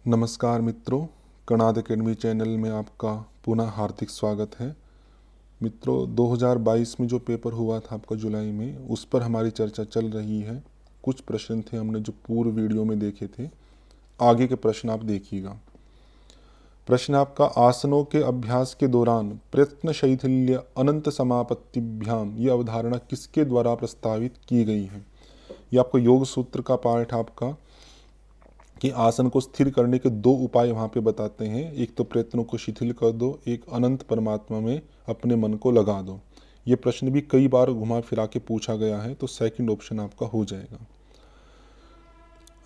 नमस्कार मित्रों, Kanada academy channel में आपका पुनः हार्दिक स्वागत है। मित्रों, 2022 में जो पेपर हुआ था आपका जुलाई में, उस पर हमारी चर्चा चल रही है। कुछ प्रश्न थे हमने जो पूर्व वीडियो में देखे थे, आगे के प्रश्न आप देखिएगा। प्रश्न आपका, आसनों के अभ्यास के दौरान प्रयत्न शैथिल्य अनंत समापत्तिभ्याम ये अवधारणा किसके द्वारा प्रस्तावित की गई है। ये आपको योग सूत्र का पार्ट आपका कि आसन को स्थिर करने के दो उपाय वहाँ पे बताते हैं। एक तो प्रयत्नों को शिथिल कर दो, एक अनंत परमात्मा में अपने मन को लगा दो। ये प्रश्न भी कई बार घुमा फिरा के पूछा गया है, तो सेकंड ऑप्शन आपका हो जाएगा।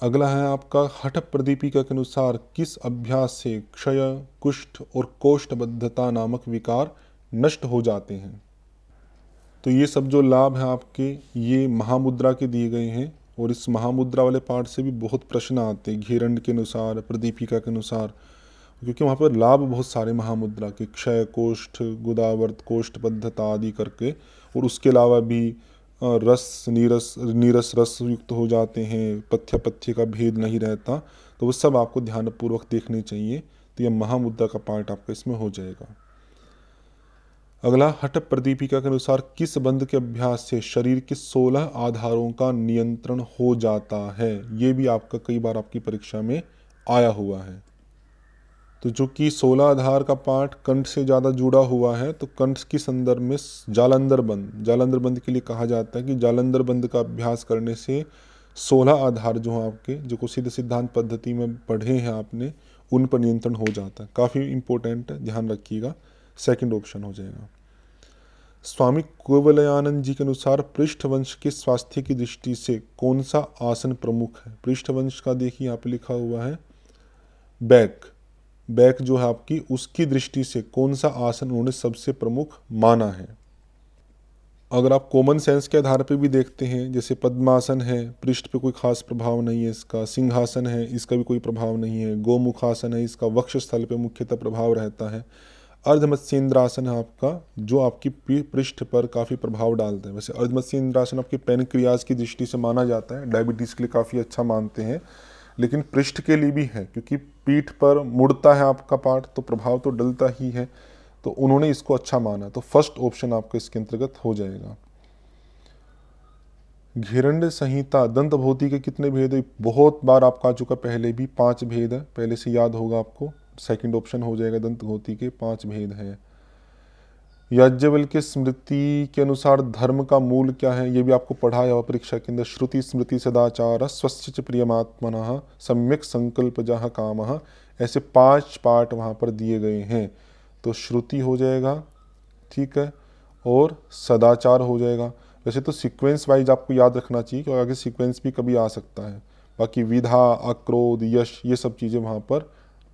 अगला है आपका, हठ प्रदीपिका के अनुसार किस अभ्यास से क्षय, कुष्ठ और कोष्ठबद्धता नामक विकार नष्ट हो जाते हैं। तो ये सब जो लाभ हैं आपके, ये महामुद्रा के दिए गए हैं, और इस महामुद्रा वाले पार्ट से भी बहुत प्रश्न आते हैं, घेरंड के अनुसार, प्रदीपिका के अनुसार, क्योंकि वहाँ पर लाभ बहुत सारे महामुद्रा के, क्षय कोष्ठ, गुदावर्त, कोष्ठबद्धता आदि करके, और उसके अलावा भी रस नीरस नीरस रस युक्त हो जाते हैं, पथ्य पथ्य का भेद नहीं रहता, तो वो सब आपको ध्यानपूर्वक देखने चाहिए। तो यह महामुद्रा का पार्ट आपका इसमें हो जाएगा। अगला, हठ प्रदीपिका के अनुसार किस बंध के अभ्यास से शरीर के 16 आधारों का नियंत्रण हो जाता है। ये भी आपका कई बार आपकी परीक्षा में आया हुआ है। तो जो कि 16 आधार का पाठ कंठ से ज़्यादा जुड़ा हुआ है, तो कंठ के संदर्भ में जालंधर बंध के लिए कहा जाता है कि जालंधर बंध का अभ्यास करने से 16 आधार जो हैं आपके, जो को सिद्ध सिद्धांत पद्धति में पढ़े हैं आपने, उन पर नियंत्रण हो जाता है। काफ़ी इंपॉर्टेंट है, ध्यान रखिएगा। सेकंड ऑप्शन हो जाएगा। स्वामी केवलयानंद जी के अनुसार पृष्ठवंश के स्वास्थ्य की दृष्टि से कौन सा आसन प्रमुख है। पृष्ठवंश का देखिए यहाँ पे लिखा हुआ है बैक जो है आपकी, उसकी दृष्टि से कौन सा आसन उन्होंने सबसे प्रमुख माना है। अगर आप कॉमन सेंस के आधार पे भी देखते हैं, जैसे पद्मासन है, पृष्ठ पे कोई खास प्रभाव नहीं है इसका। सिंहासन है, इसका भी कोई प्रभाव नहीं है। गोमुखासन है, इसका वक्ष स्थल पे मुख्यतः प्रभाव रहता है। अर्धमत्स्येंद्रासन है आपका, जो आपकी पृष्ठ पर काफ़ी प्रभाव डालता है। वैसे अर्धमत्स्येंद्रासन आपके पैनक्रियाज की दृष्टि से माना जाता है, डायबिटीज़ के लिए काफ़ी अच्छा मानते हैं, लेकिन पृष्ठ के लिए भी है, क्योंकि पीठ पर मुड़ता है आपका पार्ट, तो प्रभाव तो डलता ही है, तो उन्होंने इसको अच्छा माना। तो फर्स्ट ऑप्शन आपका इसके अंतर्गत हो जाएगा। घेरंड संहिता दंत भौति के कितने भेद है। बहुत बार आपका आ चुका, पहले भी 5 भेद है, पहले से याद होगा आपको। सेकंड ऑप्शन हो जाएगा, दंत भौति के 5 भेद है। याज्ञवल्क्य स्मृति के अनुसार धर्म का मूल क्या है, ये भी आपको पढ़ाया हुआ परीक्षा के अंदर। श्रुति स्मृति सदाचार स्वस्य प्रियमात्मनः सम्यक संकल्प जहाँ कामः, ऐसे 5 पार्ट वहाँ पर दिए गए हैं। तो श्रुति हो जाएगा, ठीक है, और सदाचार हो जाएगा। वैसे तो सीक्वेंस वाइज आपको याद रखना चाहिए, क्योंकि आगे सीक्वेंस भी कभी आ सकता है। बाकी विधा, अक्रोध, यश, ये सब चीज़ें वहाँ पर,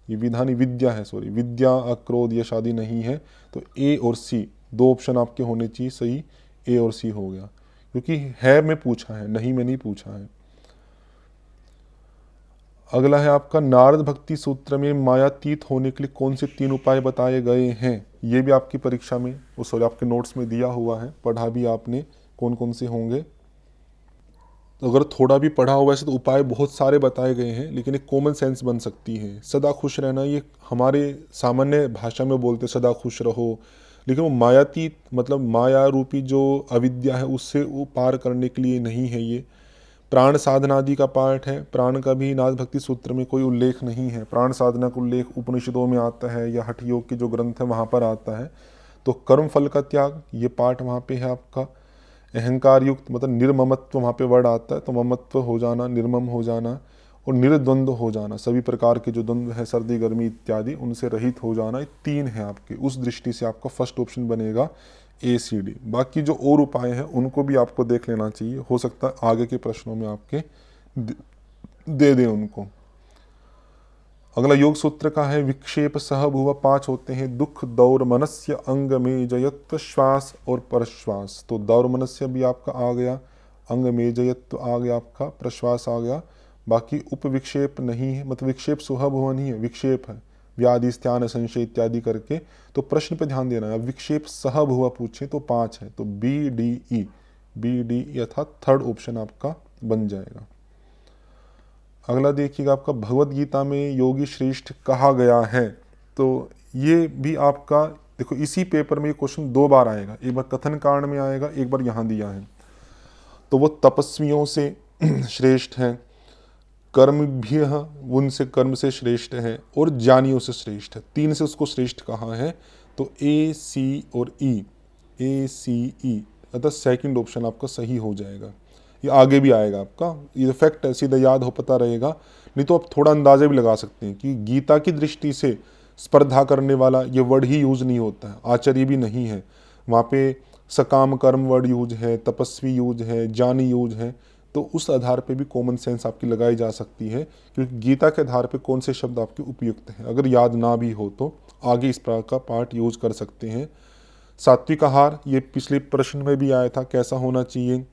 ये विधा नहीं, विद्या है, सॉरी, विद्या, अक्रोध, यश आदि नहीं है। तो ए और सी दो ऑप्शन आपके होने चाहिए सही, ए और सी हो गया, क्योंकि है में पूछा है, नहीं में नहीं पूछा है। अगला है आपका, नारद भक्ति सूत्र में मायातीत होने के लिए कौन से 3 उपाय बताए गए हैं। ये भी आपकी परीक्षा में, सॉरी, आपके नोट्स में दिया हुआ है, पढ़ा भी आपने कौन कौन से होंगे। तो अगर थोड़ा भी पढ़ा हुआ है तो उपाय बहुत सारे बताए गए हैं, लेकिन एक कॉमन सेंस बन सकती है। सदा खुश रहना, ये हमारे सामान्य भाषा में बोलते सदा खुश रहो, लेकिन वो मायातीत मतलब माया रूपी जो अविद्या है उससे वो पार करने के लिए नहीं है। ये प्राण साधना आदि का पार्ट है। प्राण का भी नाथ भक्ति सूत्र में कोई उल्लेख नहीं है। प्राण साधना का उल्लेख उपनिषदों में आता है, या हठ योग के जो ग्रंथ है वहाँ पर आता है। तो कर्म फल का त्याग, ये पार्ट वहाँ पे है आपका। अहंकार युक्त मतलब निर्ममत्व वहाँ पे वर्ड आता है, तो ममत्व हो जाना, निर्मम हो जाना, और निर्द्वंद्व हो जाना, सभी प्रकार के जो द्वंद्व है, सर्दी गर्मी इत्यादि, उनसे रहित हो जाना, ये 3 है आपके। उस दृष्टि से आपका फर्स्ट ऑप्शन बनेगा ACD। बाकी जो और उपाय हैं उनको भी आपको देख लेना चाहिए, हो सकता है आगे के प्रश्नों में आपके दे दें उनको। अगला योग सूत्र का है, विक्षेप सह भुव 5 होते हैं। दुख दौर मनस्य अंग में जयत्व श्वास और प्रश्वास। तो दौर मनस्य भी आपका आ गया, अंग में जयत्व आ गया आपका, प्रश्वास आ गया। बाकी उपविक्षेप नहीं है, मतलब विक्षेप सुह भुव नहीं है, विक्षेप है, व्याधि स्थान संशय इत्यादि करके। तो प्रश्न पे ध्यान देना है, विक्षेप सह भुव पूछे तो 5 है, तो BDE अर्थात थर्ड ऑप्शन आपका बन जाएगा। अगला देखिएगा आपका भगवत गीता में योगी श्रेष्ठ कहा गया है। तो ये भी आपका देखो इसी पेपर में ये क्वेश्चन 2 बार आएगा, एक बार कथन कारण में आएगा, एक बार यहाँ दिया है। तो वो तपस्वियों से श्रेष्ठ है, कर्म भी उनसे कर्म से श्रेष्ठ है और ज्ञानियों से श्रेष्ठ है। 3 से उसको श्रेष्ठ कहा है। तो ए, सी और ई, ए सी ई, अतः सेकंड ऑप्शन आपका सही हो जाएगा। ये आगे भी आएगा आपका, ये फैक्ट है, सीधा याद हो पता रहेगा। नहीं तो आप थोड़ा अंदाजा भी लगा सकते हैं कि गीता की दृष्टि से स्पर्धा करने वाला ये वर्ड ही यूज नहीं होता है, आचार्य भी नहीं है वहाँ पे। सकाम कर्म वर्ड यूज है, तपस्वी यूज है, ज्ञानी यूज है। तो उस आधार पे भी कॉमन सेंस आपकी लगाई जा सकती है, क्योंकि गीता के आधार पे कौन से शब्द आपके उपयुक्त हैं। अगर याद ना भी हो तो आगे इस प्रकार का पार्ट यूज कर सकते हैं। सात्विक आहार, ये पिछले प्रश्न में भी आया था कैसा होना चाहिए।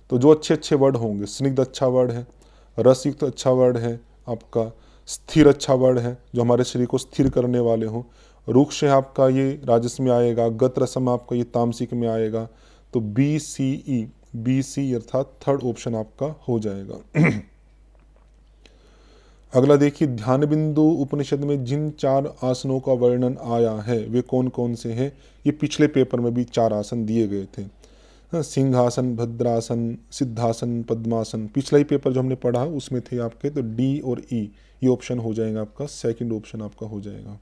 तो जो अच्छे अच्छे वर्ड होंगे, स्निग्ध अच्छा वर्ड है, रसयुक्त अच्छा वर्ड है, आपका स्थिर अच्छा वर्ड है जो हमारे शरीर को स्थिर करने वाले हों। रुक्ष है आपका ये राजस में आएगा, गत रसम आपका ये तामसिक में आएगा। तो बी सी ई, बी सी अर्थात थर्ड ऑप्शन आपका हो जाएगा। अगला देखिए, ध्यान बिंदु उपनिषद में जिन 4 आसनों का वर्णन आया है वे कौन कौन से हैं। ये पिछले पेपर में भी 4 आसन दिए गए थे। सिंहासन, भद्रासन, सिद्धासन, पद्मासन, पिछला ही पेपर जो हमने पढ़ा उसमें थे आपके। तो डी और ई ये ऑप्शन हो जाएगा आपका, सेकंड ऑप्शन आपका हो जाएगा।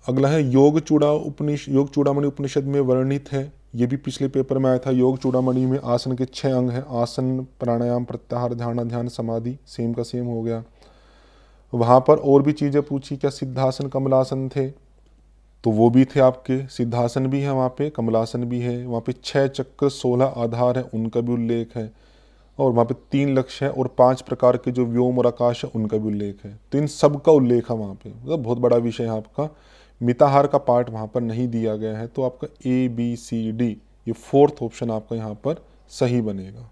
अगला है योग चूड़ामणि उपनिषद में वर्णित है, ये भी पिछले पेपर में आया था। योग चूड़ामणि में आसन के 6 अंग हैं, आसन, प्राणायाम, प्रत्याहार, ध्यान, समाधि, सेम का सेम हो गया। वहाँ पर और भी चीज़ें पूछी, क्या सिद्धासन कमलासन थे, तो वो भी थे आपके। सिद्धासन भी है वहाँ पे, कमलासन भी है वहाँ पे। 6 चक्र 16 आधार है उनका भी उल्लेख है। और वहाँ पे 3 लक्ष्य है और 5 प्रकार के जो व्योम और आकाश है उनका भी उल्लेख है। तो इन सब का उल्लेख है वहाँ पे, मतलब बहुत बड़ा विषय है आपका। मिताहार का पार्ट वहाँ पर नहीं दिया गया है। तो आपका ए बी सी डी ये 4th ऑप्शन आपका यहाँ पर सही बनेगा।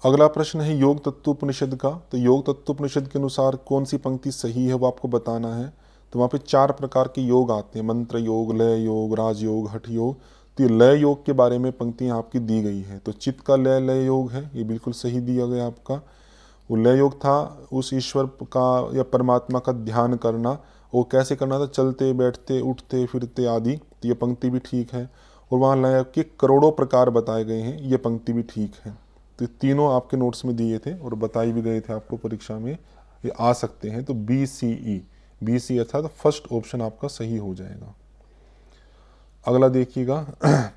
अगला प्रश्न है योग तत्वोपनिषद का। तो योग तत्वोपनिषद के अनुसार कौन सी पंक्ति सही है वो आपको बताना है। तो वहाँ पे 4 प्रकार के योग आते हैं, मंत्र योग, लय योग, राजयोग, हठ योग। तो ये लय योग के बारे में पंक्तियाँ आपकी दी गई है। तो चित्त का लय योग है, ये बिल्कुल सही दिया गया आपका। वो लय योग था उस ईश्वर का या परमात्मा का ध्यान करना, वो कैसे करना था, चलते बैठते उठते फिरते आदि। तो ये पंक्ति भी ठीक है। और वहाँ लय के करोड़ों प्रकार बताए गए हैं, ये पंक्ति भी ठीक है। तो तीनों आपके नोट्स में दिए थे और बताई भी गए थे आपको परीक्षा में, ये आ सकते हैं। तो बी सी ई, बी सी अर्थात तो फर्स्ट ऑप्शन आपका सही हो जाएगा। अगला देखिएगा,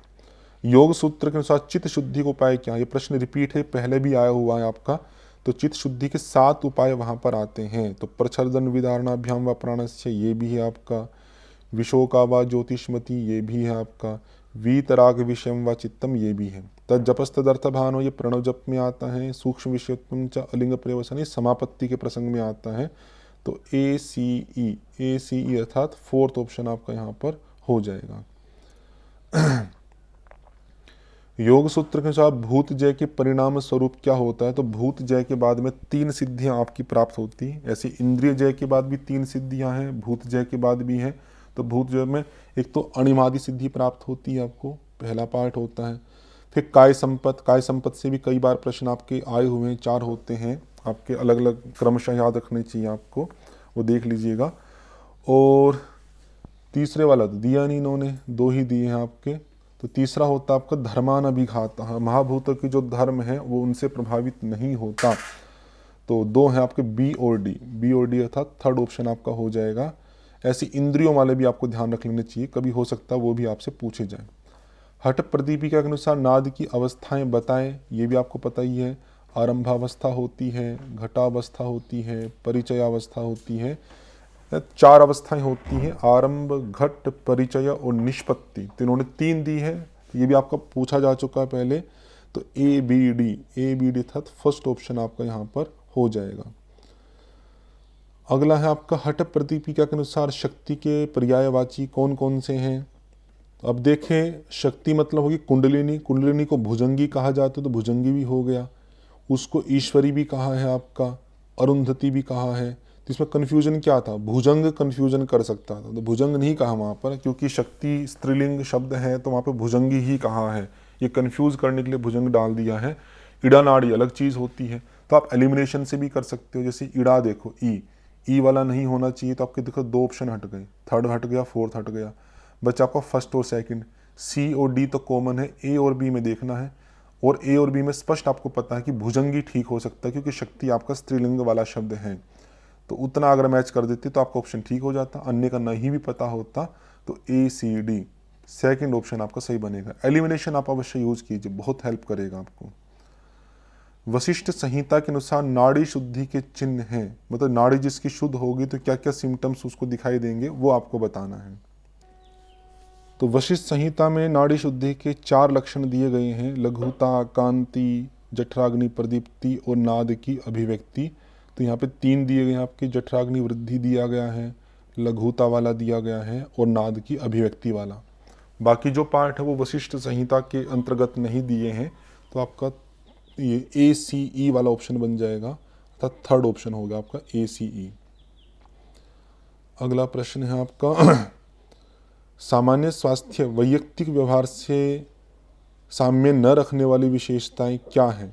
योग सूत्र के अनुसार चित्त शुद्धि का उपाय क्या है। ये प्रश्न रिपीट है, पहले भी आया हुआ है आपका। तो चित्त शुद्धि के 7 उपाय वहाँ पर आते हैं। तो प्रच्छर्दन विदारणाभ्याम व प्राणस्य ये भी है आपका। विशोका व ज्योतिष्मति ये भी है आपका। वीतराग विषयम व चित्तम ये भी है। तजपस्तदर्थ भानो ये प्रणव जप में आता है। सूक्ष्म विषयत्वम च अलिंग प्रवसन ये समापत्ति के प्रसंग में आता है। तो ए सी ई अर्थात 4th ऑप्शन आपका यहाँ पर हो जाएगा। योग सूत्र के अनुसार भूत जय के परिणाम स्वरूप क्या होता है। तो भूत जय के बाद में 3 सिद्धियां आपकी प्राप्त होती हैं। ऐसे इंद्रिय जय के बाद भी 3 सिद्धियां हैं, भूत जय के बाद भी हैं। तो भूत जय में एक तो अणिमादि सिद्धि प्राप्त होती है आपको, पहला पार्ट होता है। फिर काय संपत से भी कई बार प्रश्न आपके आए हुए हैं, 4 होते हैं आपके, अलग अलग क्रमशः याद रखने चाहिए आपको, वो देख लीजिएगा। और तीसरे वाला तो दिया नहीं इन्होंने, 2 ही दिए हैं आपके। तो तीसरा होता है आपका धर्मान अभिघात, महाभूतों की जो धर्म है वो उनसे प्रभावित नहीं होता। तो 2 हैं आपके बी और डी अर्थात 3rd ऑप्शन आपका हो जाएगा। ऐसी इंद्रियों वाले भी आपको ध्यान रख लेने चाहिए, कभी हो सकता है वो भी आपसे पूछे जाए। हठ प्रदीपिका के अनुसार नाद की अवस्थाएं बताएं, ये भी आपको पता ही है। आरंभावस्था होती है, घटावस्था होती है, परिचयावस्था होती है। 4 अवस्थाएं होती हैं, आरंभ, घट, परिचय और निष्पत्ति। तो इन्होंने 3 दी है, ये भी आपका पूछा जा चुका है पहले। तो ए बी डी था, तो फर्स्ट ऑप्शन आपका यहाँ पर हो जाएगा। अगला है आपका हठ प्रदीपिका के अनुसार शक्ति के पर्यायवाची कौन कौन से हैं। अब देखें, शक्ति मतलब होगी कुंडलिनी, कुंडलिनी को भुजंगी कहा जाता है, तो भुजंगी भी हो गया। उसको ईश्वरी भी कहा है आपका, अरुंधति भी कहा है। तो इसमें कन्फ्यूजन क्या था, भुजंग कन्फ्यूजन कर सकता था, तो भुजंग नहीं कहा वहाँ पर, क्योंकि शक्ति स्त्रीलिंग शब्द है तो वहाँ पर भुजंगी ही कहा है। ये कन्फ्यूज करने के लिए भुजंग डाल दिया है। इड़ा नाड़ी अलग चीज़ होती है, तो आप एलिमिनेशन से भी कर सकते हो। जैसे इड़ा देखो, ई वाला नहीं होना चाहिए, तो आपके देखो 2 ऑप्शन हट गए, थर्ड हट गया, फोर्थ हट गया, बच्चा आपका फर्स्ट और सेकंड। सी और डी तो कॉमन है, ए और बी में देखना है, और ए और बी में स्पष्ट आपको पता है कि भुजंगी ठीक हो सकता है, क्योंकि शक्ति आपका स्त्रीलिंग वाला शब्द है। तो उतना अगर मैच कर देते तो आपका ऑप्शन ठीक हो जाता, अन्य का नहीं भी पता होता तो ए सी डी सेकेंड ऑप्शन आपका सही बनेगा। एलिमिनेशन आप अवश्य यूज कीजिए, बहुत हेल्प करेगा आपको। वशिष्ठ संहिता के अनुसार नाड़ी शुद्धि के चिन्ह हैं, मतलब नाड़ी जिसकी शुद्ध होगी तो क्या क्या सिम्टम्स उसको दिखाई देंगे वो आपको बताना है। तो वशिष्ठ संहिता में नाड़ी शुद्धि के 4 लक्षण दिए गए हैं, लघुता, कांति, जठराग्नि प्रदीप्ति और नाद की अभिव्यक्ति। तो यहाँ पे 3 दिए गए हैं आपके, जठराग्नि वृद्धि दिया गया है, लघुता वाला दिया गया है और नाद की अभिव्यक्ति वाला। बाकी जो पार्ट है वो वशिष्ठ संहिता के अंतर्गत नहीं दिए हैं, तो आपका ये ए सी ई वाला ऑप्शन बन जाएगा, अर्थात थर्ड ऑप्शन होगा आपका ए सी ई। अगला प्रश्न है आपका सामान्य स्वास्थ्य वैयक्तिक व्यवहार से साम्य न रखने वाली विशेषताएं क्या हैं?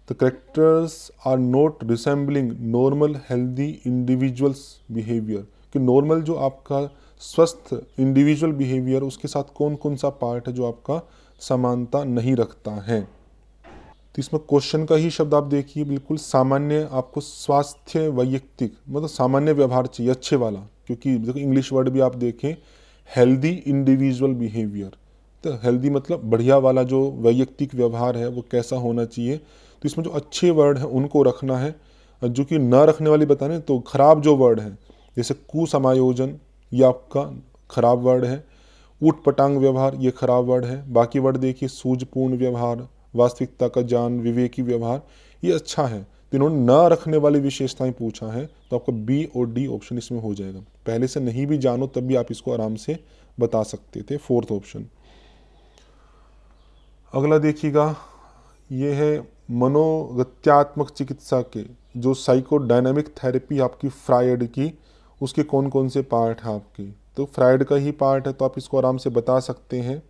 The characters are not resembling normal healthy individuals behaviour, कि नॉर्मल जो आपका स्वस्थ इंडिविजुअल बिहेवियर उसके साथ कौन कौन सा पार्ट है जो आपका समानता नहीं रखता है। तो इसमें क्वेश्चन का ही शब्द आप देखिए, बिल्कुल सामान्य, आपको स्वास्थ्य वैयक्तिक मतलब सामान्य व्यवहार चाहिए, अच्छे वाला, क्योंकि देखो इंग्लिश वर्ड भी आप देखें हेल्दी इंडिविजुअल बिहेवियर, तो हेल्दी मतलब बढ़िया वाला जो वैयक्तिक व्यवहार है वो कैसा होना चाहिए। तो इसमें जो अच्छे वर्ड हैं उनको रखना है, जो कि न रखने वाली बताने तो खराब जो वर्ड है, जैसे कुसमायोजन ये आपका खराब वर्ड है, ऊट पटांग व्यवहार ये खराब वर्ड है। बाकी वर्ड देखिए सूझपूर्ण व्यवहार, वास्तविकता का ज्ञान, विवेकी व्यवहार ये अच्छा है। तो इन्होंने न रखने वाली विशेषताएं पूछा है, तो आपका बी और डी ऑप्शन इसमें हो जाएगा। पहले से नहीं भी जानो तब भी आप इसको आराम से बता सकते थे, फोर्थ ऑप्शन। अगला देखिएगा, ये है मनोगत्यात्मक चिकित्सा के जो साइकोडायनामिक थेरेपी आपकी फ्रायड की, उसके कौन कौन से पार्ट हैं आपकी। तो फ्रायड का ही पार्ट है तो आप इसको आराम से बता सकते हैं,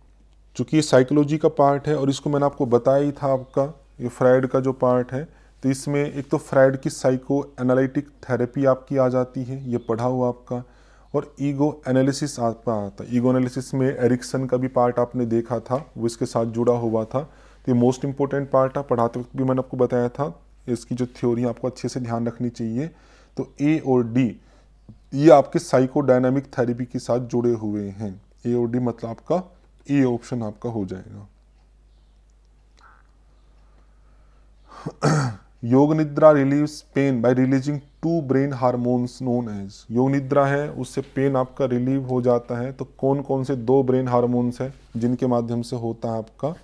चूँकि ये साइकोलॉजी का पार्ट है और इसको मैंने आपको बताया ही था। आपका ये फ्रायड का जो पार्ट है, तो इसमें एक तो फ्रायड की साइको एनालिटिक थेरेपी आपकी आ जाती है, ये पढ़ा हुआ आपका, और ईगो एनालिसिस आपका आता है। ईगो एनालिसिस में एरिक्सन का भी पार्ट आपने देखा था, वो इसके साथ जुड़ा हुआ था। तो ये मोस्ट इंपॉर्टेंट पार्ट है, पढ़ाते वक्त भी मैंने आपको बताया था, इसकी जो थ्योरी आपको अच्छे से ध्यान रखनी चाहिए। तो ए और डी ये आपके साइकोडायनामिक थेरेपी के साथ जुड़े हुए हैं। ए और डी मतलब आपका ए ऑप्शन आपका हो जाएगा। Yoga nidra relieves pain by releasing 2 brain hormones known as. Yoga nidra है उससे पेन आपका रिलीव हो जाता है, तो कौन कौन से 2 ब्रेन हार्मोन्स हैं जिनके माध्यम से होता है आपका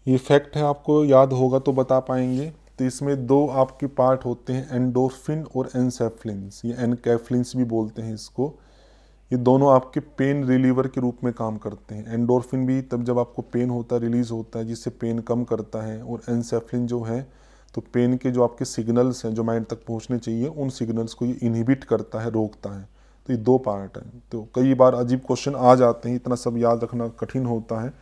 ये फैक्ट है, आपको याद होगा तो बता पाएंगे। तो इसमें 2 आपके पार्ट होते हैं, एंडोर्फिन और एनसेफ्लिन्स, ये एनकैफ्लिन्स भी बोलते हैं इसको। ये दोनों आपके पेन रिलीवर के रूप में काम करते हैं। एंडोर्फिन भी तब जब आपको पेन होता है रिलीज होता है, जिससे पेन कम करता है, और एनसेफ्लिन जो है तो पेन के जो आपके सिग्नल्स हैं जो माइंड तक पहुंचने चाहिए उन सिग्नल्स को ये इनहिबिट करता है, रोकता है। तो ये 2 पार्ट हैं। तो कई बार अजीब क्वेश्चन आ जाते हैं, इतना सब याद रखना कठिन होता है,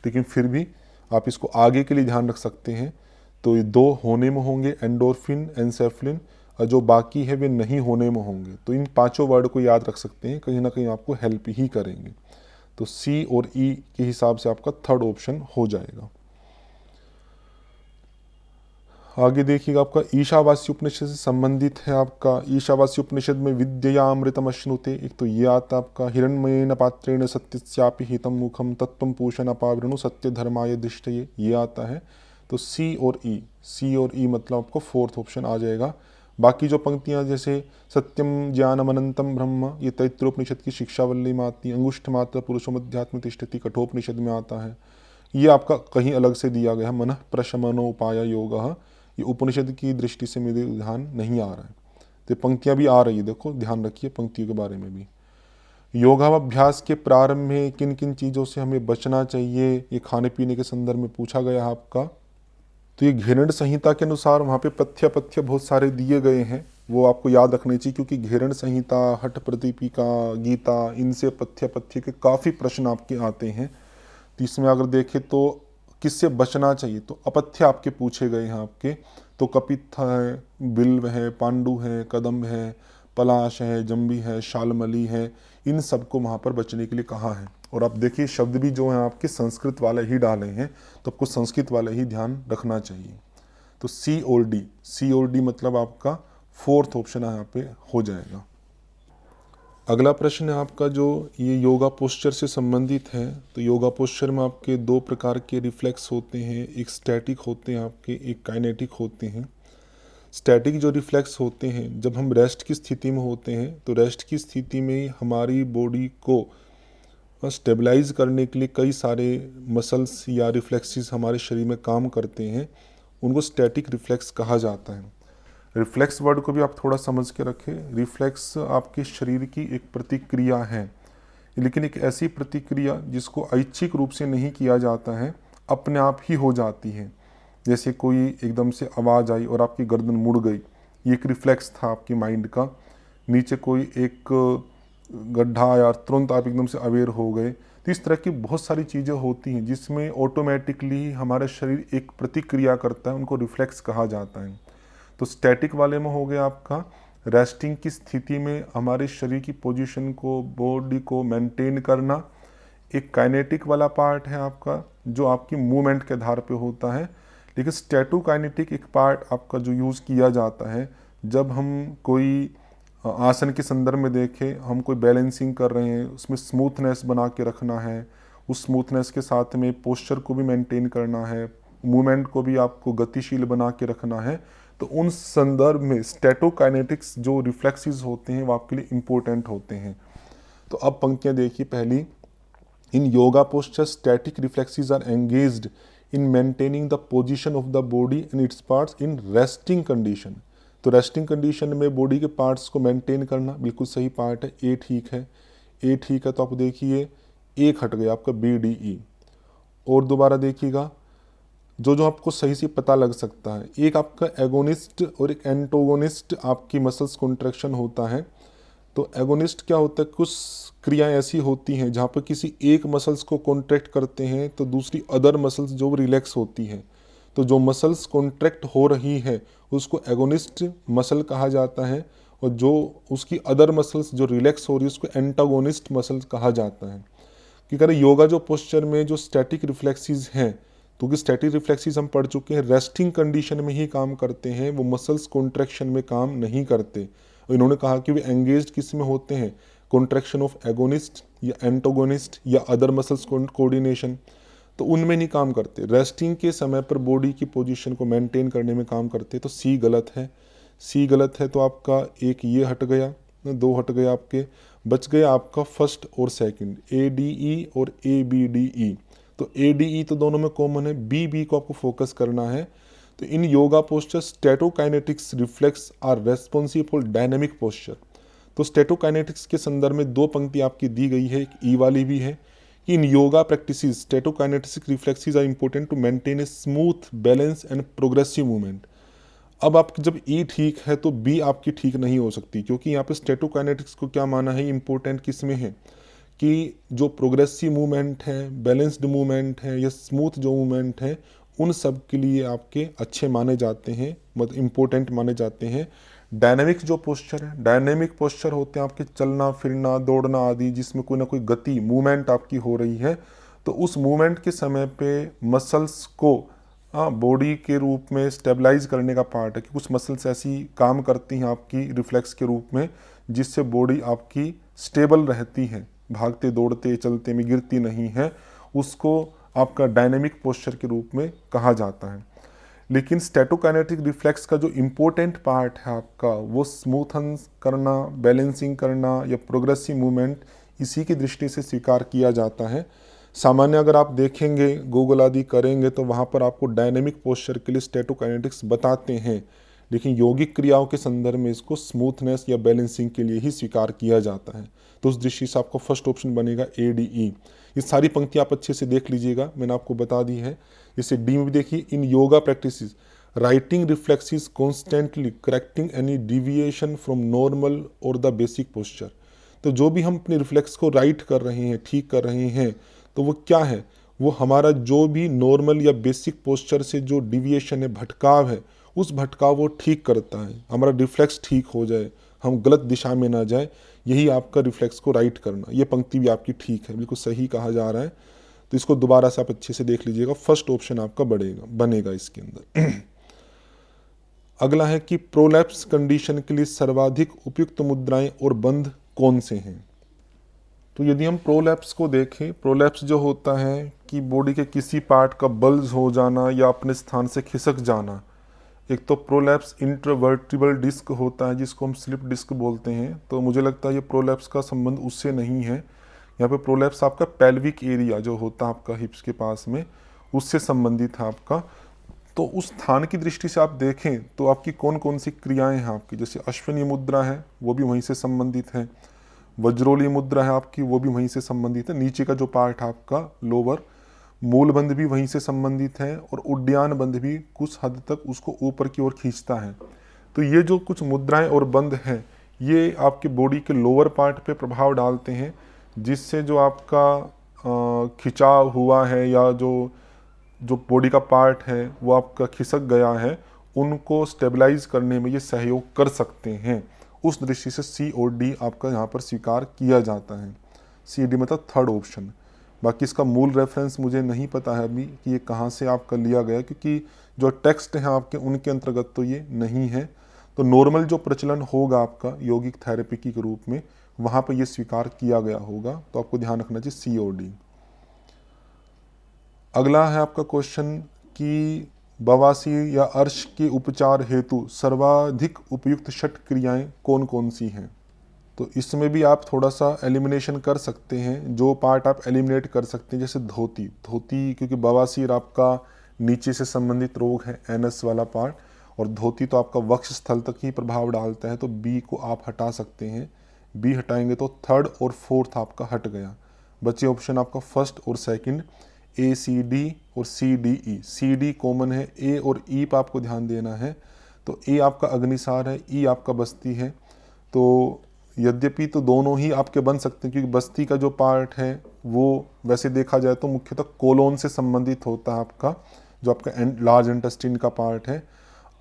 लेकिन फिर भी आप इसको आगे के लिए ध्यान रख सकते हैं। तो ये 2 होने में होंगे, एंडोर्फिन, एनसेफ्लिन, और जो बाकी है वे नहीं होने में होंगे। तो इन 5 वर्ड को याद रख सकते हैं, कहीं ना कहीं आपको हेल्प ही करेंगे। तो सी और ई के हिसाब से आपका थर्ड ऑप्शन हो जाएगा। आगे देखिएगा, आपका ईशावास्य उपनिषद से संबंधित है। आपका ईशावास्य उपनिषद में विद्यया अमृतम अश्नुते, एक तो ये आता आपका हिरण्मयेन पात्रेण सत्यस्यापि हितम मुखम तत्वं पूषण अपावृणु सत्य धर्माय दिष्टये, ये आता है। तो सी और ई, सी और ई मतलब आपको फोर्थ ऑप्शन आ जाएगा। बाकी जो पंक्तियां जैसे सत्यम ज्ञानम अनंतम ब्रह्म, ये तैत्रोपनिषद की शिक्षावल्ली में आती है। अंगुष्ठ मात्र पुरुषों अध्यात्म तिष्ठति, कठोपनिषद में आता है। ये आपका कहीं अलग से दिया गया है, मनः प्रशमनो उपाय योग, ये उपनिषद की दृष्टि से मेरे ध्यान नहीं आ रहा है। तो पंक्तियां भी आ रही है, देखो ध्यान रखिए पंक्तियों के बारे में भी। योगाभ्यास के प्रारंभ में किन किन चीज़ों से हमें बचना चाहिए, ये खाने पीने के संदर्भ में पूछा गया है आपका। तो ये घेरण संहिता के अनुसार वहाँ पे पथ्य पथ्य बहुत सारे दिए गए हैं, वो आपको याद रखने चाहिए, क्योंकि घेरण संहिता, हठ प्रदीपिका, गीता, इनसे पथ्य पथ्य के काफ़ी प्रश्न आपके आते हैं। तो इसमें अगर देखें तो किससे बचना चाहिए, तो अपथ्य आपके पूछे गए हैं आपके। तो कपित्थ है, बिल्व है, पांडु है, कदम्ब है, पलाश है, जंबी है, शालमली है, इन सबको वहाँ पर बचने के लिए कहा है। और आप देखिए शब्द भी जो हैं आपके संस्कृत वाले ही डाले हैं, तो आपको संस्कृत वाले ही ध्यान रखना चाहिए। तो सी और डी मतलब आपका फोर्थ ऑप्शन यहाँ पे हो जाएगा। अगला प्रश्न है आपका जो ये योगा पोस्चर से संबंधित है। तो योगा पोस्चर में आपके दो प्रकार के रिफ्लेक्स होते हैं, एक स्टैटिक होते हैं आपके, एक काइनेटिक होते हैं। स्टैटिक जो रिफ्लेक्स होते हैं, जब हम रेस्ट की स्थिति में होते हैं, तो रेस्ट की स्थिति में हमारी बॉडी को स्टेबलाइज करने के लिए कई सारे मसल्स या रिफ्लेक्सेस हमारे शरीर में काम करते हैं, उनको स्टैटिक रिफ्लेक्स कहा जाता है। रिफ्लेक्स वर्ड को भी आप थोड़ा समझ के रखें। रिफ्लेक्स आपके शरीर की एक प्रतिक्रिया है, लेकिन एक ऐसी प्रतिक्रिया जिसको ऐच्छिक रूप से नहीं किया जाता है, अपने आप ही हो जाती है। जैसे कोई एकदम से आवाज़ आई और आपकी गर्दन मुड़ गई, ये एक रिफ्लेक्स था आपकी माइंड का। नीचे कोई एक गड्ढा आया, तुरंत आप एकदम से अवेयर हो गए। तो इस तरह की बहुत सारी चीज़ें होती हैं जिसमें ऑटोमेटिकली हमारा शरीर एक प्रतिक्रिया करता है, उनको रिफ्लेक्स कहा जाता है। तो स्टैटिक वाले में हो गया आपका रेस्टिंग की स्थिति में हमारे शरीर की पोजीशन को, बॉडी को मेंटेन करना। एक काइनेटिक वाला पार्ट है आपका जो आपकी मूवमेंट के आधार पे होता है। लेकिन स्टैटो काइनेटिक एक पार्ट आपका जो यूज़ किया जाता है जब हम कोई आसन के संदर्भ में देखें, हम कोई बैलेंसिंग कर रहे हैं, उसमें स्मूथनेस बना के रखना है, उस स्मूथनेस के साथ में पोस्चर को भी मेंटेन करना है, मूवमेंट को भी आपको गतिशील बना के रखना है। तो उन संदर्भ में स्टैटोकाइनेटिक्स जो रिफ्लेक्सेस होते हैं वो आपके लिए इम्पोर्टेंट होते हैं। तो अब पंक्तियाँ देखिए पहली, in yoga posture static reflexes are engaged in maintaining the position of the body and its parts in resting condition. तो रेस्टिंग कंडीशन में बॉडी के पार्ट्स को मेंटेन करना बिल्कुल सही पार्ट है, ए ठीक है। ए ठीक है तो आप देखिए एक हट गया आपका बी डी ई। और दोबारा देखिएगा जो जो आपको सही से पता लग सकता है, एक आपका एगोनिस्ट और एक एंटोगोनिस्ट आपकी मसल्स कॉन्ट्रैक्शन होता है। तो एगोनिस्ट क्या होता है, कुछ क्रियाएं ऐसी होती हैं जहाँ पर किसी एक मसल्स को कॉन्ट्रैक्ट करते हैं तो दूसरी अदर मसल्स जो रिलैक्स होती हैं। तो जो मसल्स कॉन्ट्रैक्ट हो रही है उसको एगोनिस्ट मसल कहा जाता है, और जो उसकी अदर मसल्स जो रिलैक्स हो रही है उसको एंटागोनिस्ट मसल कहा जाता है। क्योंकि योगा जो पोस्चर में जो स्टैटिक रिफ्लेक्सेस हैं, क्योंकि स्टैटिक रिफ्लेक्सेस हम पढ़ चुके हैं रेस्टिंग कंडीशन में ही काम करते हैं, वो मसल्स कॉन्ट्रैक्शन में काम नहीं करते। और इन्होंने कहा कि वे एंगेज्ड किस में होते हैं, कॉन्ट्रैक्शन ऑफ एगोनिस्ट या एंटोगोनिस्ट या अदर मसल्स कोऑर्डिनेशन, तो उनमें नहीं काम करते। रेस्टिंग के समय पर बॉडी की पोजीशन को मेंटेन करने में काम करते। तो सी गलत है, सी गलत है। तो आपका एक ये हट गया, दो हट गया, आपके बच गया आपका फर्स्ट और सेकंड, ए डी ई और ए बी डी ई। तो ए डी ई तो दोनों में कॉमन है, बी बी को आपको फोकस करना है। तो in yoga posture statokinetics reflex are responsible for dynamic posture. तो स्टैटोकाइनेटिक्स के संदर्भ में दो पंक्ति आपकी दी गई है, एक ई वाली भी है कि in yoga practices statokinetic reflexes are important to maintain a smooth balance and progressive movement. अब आप जब ई ठीक है तो बी आपकी ठीक नहीं हो सकती, क्योंकि यहाँ पे स्टैटोकाइनेटिक्स को क्या माना है, इंपॉर्टेंट किस में है कि जो प्रोग्रेसिव मूवमेंट है, बैलेंस्ड मूवमेंट है या स्मूथ जो मूवमेंट है, उन सब के लिए आपके अच्छे माने जाते हैं, मतलब इम्पोर्टेंट माने जाते हैं। डायनेमिक जो पोस्चर है, डायनेमिक पोस्चर होते हैं आपके चलना फिरना दौड़ना आदि, जिसमें कोई ना कोई गति मूवमेंट आपकी हो रही है। तो उस मूवमेंट के समय पे मसल्स को बॉडी के रूप में स्टेबलाइज करने का पार्ट है कि कुछ मसल्स ऐसी काम करती हैं आपकी रिफ्लेक्स के रूप में जिससे बॉडी आपकी स्टेबल रहती है, भागते दौड़ते चलते में गिरती नहीं है, उसको आपका डायनेमिक पोस्चर के रूप में कहा जाता है। लेकिन स्टैटोकाइनेटिक रिफ्लेक्स का जो इम्पोर्टेंट पार्ट है आपका, वो स्मूथन करना, बैलेंसिंग करना या प्रोग्रेसिव मूवमेंट, इसी की दृष्टि से स्वीकार किया जाता है। सामान्य अगर आप देखेंगे, गूगल आदि करेंगे तो वहाँ पर आपको डायनेमिक पोस्चर के लिए स्टैटोकाइनेटिक्स बताते हैं, लेकिन यौगिक क्रियाओं के संदर्भ में इसको स्मूथनेस या बैलेंसिंग के लिए ही स्वीकार किया जाता है। तो उस दृष्टि से आपका फर्स्ट ऑप्शन बनेगा ए डी ई। ये सारी पंक्ति आप अच्छे से देख लीजिएगा, मैंने आपको बता दी है। जैसे डी में भी देखिए, in yoga practices righting reflexes constantly correcting any deviation from normal और द बेसिक पोस्चर। तो जो भी हम अपने रिफ्लेक्स को राइट कर रहे हैं, ठीक कर रहे हैं, तो वो क्या है, वो हमारा जो भी नॉर्मल या बेसिक पोस्चर से जो डिविएशन है, भटकाव है, उस भटकाव वो ठीक करता है, हमारा रिफ्लेक्स ठीक हो जाए, हम गलत दिशा में ना जाए, यही आपका रिफ्लेक्स को राइट करना। ये पंक्ति भी आपकी ठीक है, बिल्कुल सही कहा जा रहा है। तो इसको दोबारा से आप अच्छे से देख लीजिएगा, फर्स्ट ऑप्शन आपका बनेगा इसके अंदर। अगला है कि प्रोलैप्स कंडीशन के लिए सर्वाधिक उपयुक्त मुद्राएं और बंध कौन से हैं। तो यदि हम प्रोलैप्स को देखें, प्रोलैप्स जो होता है कि बॉडी के किसी पार्ट का बल्ज हो जाना या अपने स्थान से खिसक जाना। एक तो प्रोलैप्स इंट्रावर्टिबल डिस्क होता है जिसको हम स्लिप डिस्क बोलते हैं, तो मुझे लगता है ये प्रोलैप्स का संबंध उससे नहीं है। यहाँ पे प्रोलैप्स आपका पेल्विक एरिया जो होता है आपका हिप्स के पास में, उससे संबंधित है आपका। तो उस स्थान की दृष्टि से आप देखें तो आपकी कौन कौन सी क्रियाएं हैं आपकी, जैसे अश्विनी मुद्रा है वो भी वहीं से संबंधित है, वज्रोली मुद्रा है आपकी वो भी वहीं से संबंधित है, नीचे का जो पार्ट है आपका लोअर मूल बंध भी वहीं से संबंधित है, और उड्डयन बंध भी कुछ हद तक उसको ऊपर की ओर खींचता है। तो ये जो कुछ मुद्राएं और बंध हैं ये आपके बॉडी के लोअर पार्ट पे प्रभाव डालते हैं, जिससे जो आपका खिंचाव हुआ है या जो बॉडी का पार्ट है वो आपका खिसक गया है, उनको स्टेबलाइज करने में ये सहयोग कर सकते हैं। उस दृष्टि से सी और डी आपका यहाँ पर स्वीकार किया जाता है। सी डी मतलब थर्ड ऑप्शन। बाकी इसका मूल रेफरेंस मुझे नहीं पता है अभी कि ये कहाँ से आपका लिया गया, क्योंकि जो टेक्स्ट हैं आपके उनके अंतर्गत तो ये नहीं है। तो नॉर्मल जो प्रचलन होगा आपका यौगिक थेरेपी के रूप में, वहाँ पर ये स्वीकार किया गया होगा। तो आपको ध्यान रखना चाहिए सी और डी। अगला है आपका क्वेश्चन कि बवासीर या अर्श के उपचार हेतु सर्वाधिक उपयुक्त षट क्रियाएं कौन कौन सी हैं। तो इसमें भी आप थोड़ा सा एलिमिनेशन कर सकते हैं, जो पार्ट आप एलिमिनेट कर सकते हैं, जैसे धोती। क्योंकि बवासीर आपका नीचे से संबंधित रोग है, एनस वाला पार्ट, और धोती तो आपका वक्ष स्थल तक ही प्रभाव डालता है, तो बी को आप हटा सकते हैं। बी हटाएंगे तो थर्ड और फोर्थ आपका हट गया, बचे ऑप्शन आपका फर्स्ट और सेकंड, ए सी डी और C D E. C D common है, ए और ई पर आपको ध्यान देना है। तो ए आपका अग्निसार है, ई आपका बस्ती है। तो यद्यपि तो दोनों ही आपके बन सकते हैं, क्योंकि बस्ती का जो पार्ट है वो वैसे देखा जाए तो मुख्यतः कोलोन से संबंधित होता है आपका, जो आपका लार्ज इंटेस्टाइन का पार्ट है।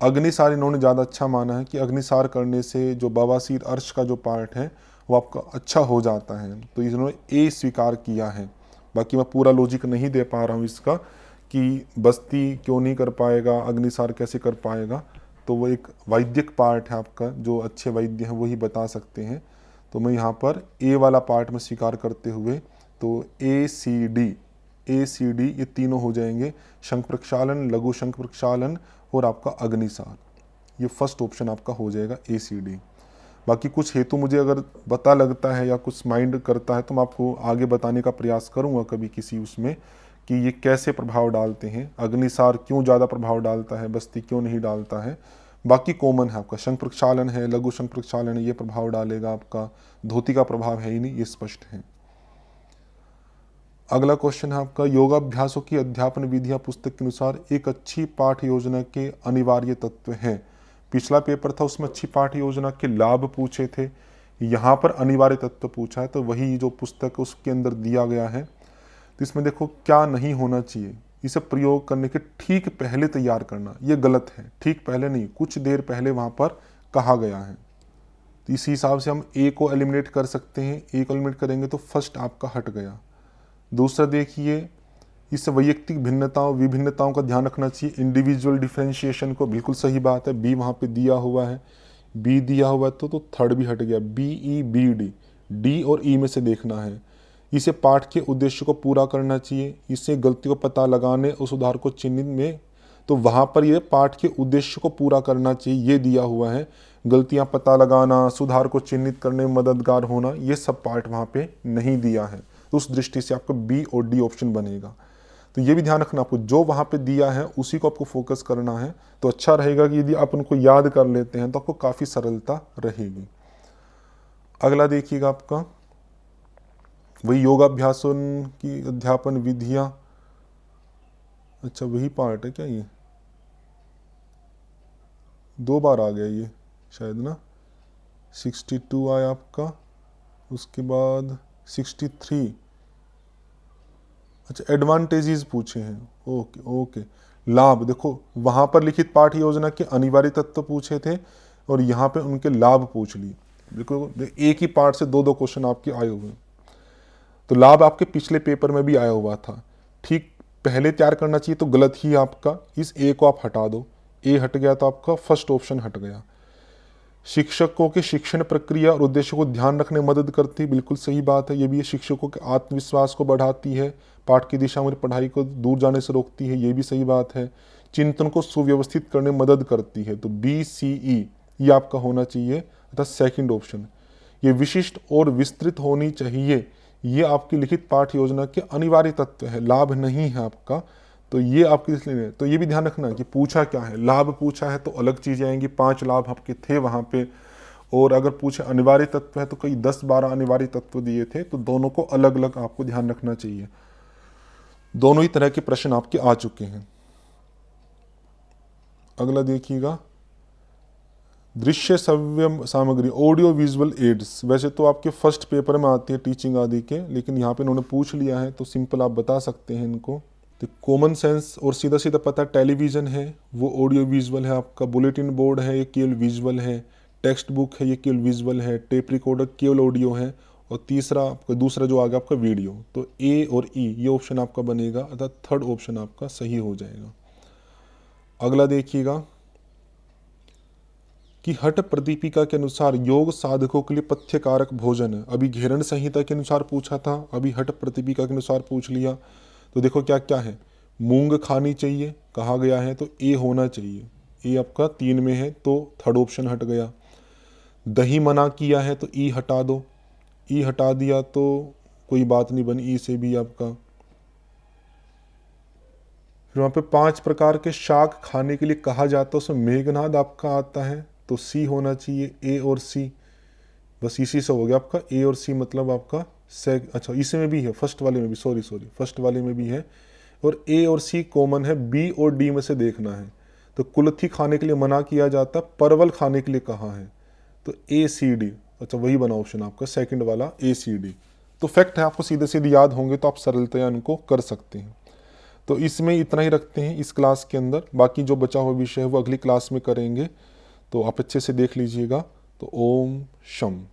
अग्निसार इन्होंने ज़्यादा अच्छा माना है कि अग्निसार करने से जो बवासीर अर्श का जो पार्ट है वो आपका अच्छा हो जाता है, तो इन्होंने ए स्वीकार किया है। बाकी मैं पूरा लॉजिक नहीं दे पा रहा हूँ इसका कि बस्ती क्यों नहीं कर पाएगा, अग्निसार कैसे कर पाएगा, तो वो एक वैद्यक पार्ट है आपका, जो अच्छे वैद्य हैं वही बता सकते हैं। तो मैं यहाँ पर ए वाला पार्ट में स्वीकार करते हुए, तो ए सी डी ये तीनों हो जाएंगे, शंख प्रक्षालन, लघु शंख प्रक्षालन और आपका अग्निसार, ये फर्स्ट ऑप्शन आपका हो जाएगा ए सी डी। बाकी कुछ हेतु मुझे अगर पता लगता है या कुछ माइंड करता है तो मैं आपको आगे बताने का प्रयास करूँगा कभी किसी उसमें, कि ये कैसे प्रभाव डालते हैं, अग्निसार क्यों ज़्यादा प्रभाव डालता है, बस्ती क्यों नहीं डालता है। बाकी कॉमन है आपका, शंख प्रक्षालन है, लघु शंख प्रक्षालन है, ये प्रभाव डालेगा आपका, धोती का प्रभाव है ही नहीं, ये स्पष्ट है। अगला क्वेश्चन है आपका, योगाभ्यासों की अध्यापन विधियां पुस्तक के अनुसार एक अच्छी पाठ योजना के अनिवार्य तत्व हैं। पिछला पेपर था उसमें अच्छी पाठ योजना के लाभ पूछे थे, यहाँ पर अनिवार्य तत्व पूछा है, तो वही जो पुस्तक उसके अंदर दिया गया है। तो इसमें देखो क्या नहीं होना चाहिए, इसे प्रयोग करने के ठीक पहले तैयार करना, ये गलत है। ठीक पहले नहीं, कुछ देर पहले वहाँ पर कहा गया है। तो इसी हिसाब से हम ए को एलिमिनेट कर सकते हैं, ए को एलिमिनेट करेंगे तो फर्स्ट आपका हट गया। दूसरा देखिए, इस वैयक्तिक विभिन्नताओं का ध्यान रखना चाहिए, इंडिविजुअल डिफ्रेंशिएशन को, बिल्कुल सही बात है, बी वहाँ पे दिया हुआ है, बी दिया हुआ है तो थर्ड भी हट गया, B E B D, D और ई में से देखना है। इसे पाठ के उद्देश्य को पूरा करना चाहिए, इससे गलती को पता लगाने और सुधार को चिन्हित में, तो वहाँ पर ये पाठ के उद्देश्य को पूरा करना चाहिए, ये दिया हुआ है। गलतियाँ पता लगाना, सुधार को चिन्हित करने में मददगार होना, ये सब पार्ट वहाँ पे नहीं दिया है। तो उस दृष्टि से आपका बी और डी ऑप्शन बनेगा। तो ये भी ध्यान रखना, आपको जो वहाँ पे दिया है उसी को आपको फोकस करना है, तो अच्छा रहेगा कि यदि आप उनको याद कर लेते हैं तो आपको काफ़ी सरलता रहेगी। अगला देखिएगा आपका, वही योगाभ्यासों की अध्यापन विधियाँ, अच्छा वही पार्ट है क्या, ये 2 बार आ गया ये शायद ना, 62 आया आपका, उसके बाद 63, अच्छा, एडवांटेजेस पूछे हैं, ओके ओके। लाभ, देखो वहाँ पर लिखित पाठ योजना के अनिवार्य तत्व पूछे थे और यहाँ पे उनके लाभ पूछ लिए। देखो एक ही पार्ट से दो दो क्वेश्चन आपके आए हुए हैं। तो लाभ आपके पिछले पेपर में भी आया हुआ था, ठीक पहले तैयार करना चाहिए तो गलत ही आपका, इस ए को आप हटा दो, ए हट गया तो आपका फर्स्ट ऑप्शन हट गया। शिक्षकों के शिक्षण प्रक्रिया और उद्देश्य को ध्यान रखने में मदद करती है, बिल्कुल सही बात है, ये भी है। शिक्षकों के आत्मविश्वास को बढ़ाती है, पाठ की दिशा में पढ़ाई को दूर जाने से रोकती है, ये भी सही बात है। चिंतन को सुव्यवस्थित करने में मदद करती है, तो BCE ये आपका होना चाहिए, अर्थात सेकंड ऑप्शन। ये विशिष्ट और विस्तृत होनी चाहिए, ये आपकी लिखित पाठ योजना के अनिवार्य तत्व है, लाभ नहीं है आपका। तो ये आपके इसलिए, तो ये भी ध्यान रखना कि पूछा क्या है। लाभ पूछा है तो अलग चीज़ें आएंगी, 5 लाभ आपके थे वहाँ पे, और अगर पूछे अनिवार्य तत्व है तो कई 10-12 अनिवार्य तत्व दिए थे, तो दोनों को अलग अलग आपको ध्यान रखना चाहिए। दोनों ही तरह के प्रश्न आपके आ चुके हैं। अगला देखिएगा, दृश्य श्रव्य सामग्री, ऑडियो विजुअल एड्स। वैसे तो आपके फर्स्ट पेपर में आती है टीचिंग आदि के, लेकिन यहाँ पे इन्होंने पूछ लिया है तो सिंपल आप बता सकते हैं इनको। तो कॉमन सेंस और सीधा सीधा पता, टेलीविज़न है वो ऑडियो विजुअल है आपका, बुलेटिन बोर्ड है ये केवल विजुअल है, टेक्स्ट बुक है ये केवल विजुअल है, टेप रिकॉर्डर केवल ऑडियो है, और तीसरा आपका दूसरा जो आ गया आपका वीडियो। तो ए और ई ये ऑप्शन आपका बनेगा, अर्थात थर्ड ऑप्शन आपका सही हो जाएगा। अगला देखिएगा कि हठ प्रदीपिका के अनुसार योग साधकों के लिए पथ्यकारक भोजन है। अभी घेरण संहिता के अनुसार पूछा था, अभी हठ प्रदीपिका के अनुसार पूछ लिया। तो देखो क्या क्या है, मूंग खानी चाहिए कहा गया है तो ए होना चाहिए, ए आपका 3 में है तो थर्ड ऑप्शन हट गया। दही मना किया है तो ई हटा दो, ई हटा दिया तो कोई बात नहीं बनी, ई से भी आपका। फिर वहाँ पे 5 प्रकार के शाक खाने के लिए कहा जाता है, उसमें मेघनाद आपका आता है तो सी होना चाहिए, ए और सी, बस इसी से हो गया आपका ए और सी, मतलब आपका अच्छा इसी में भी है, फर्स्ट वाले में भी, सॉरी फर्स्ट वाले में भी है, और ए और सी कॉमन है, बी और डी में से देखना है। तो कुल्थी खाने के लिए मना किया जाता, परवल खाने के लिए कहा है, तो ACD, अच्छा वही बना ऑप्शन आपका सेकंड वाला ACD। तो फैक्ट है, आपको सीधे सीधे याद होंगे तो आप सरलतया इनको कर सकते हैं। तो इसमें इतना ही रखते हैं इस क्लास के अंदर, बाकी जो बचा हुआ विषय है वो अगली क्लास में करेंगे, तो आप अच्छे से देख लीजिएगा। तो ओम शम।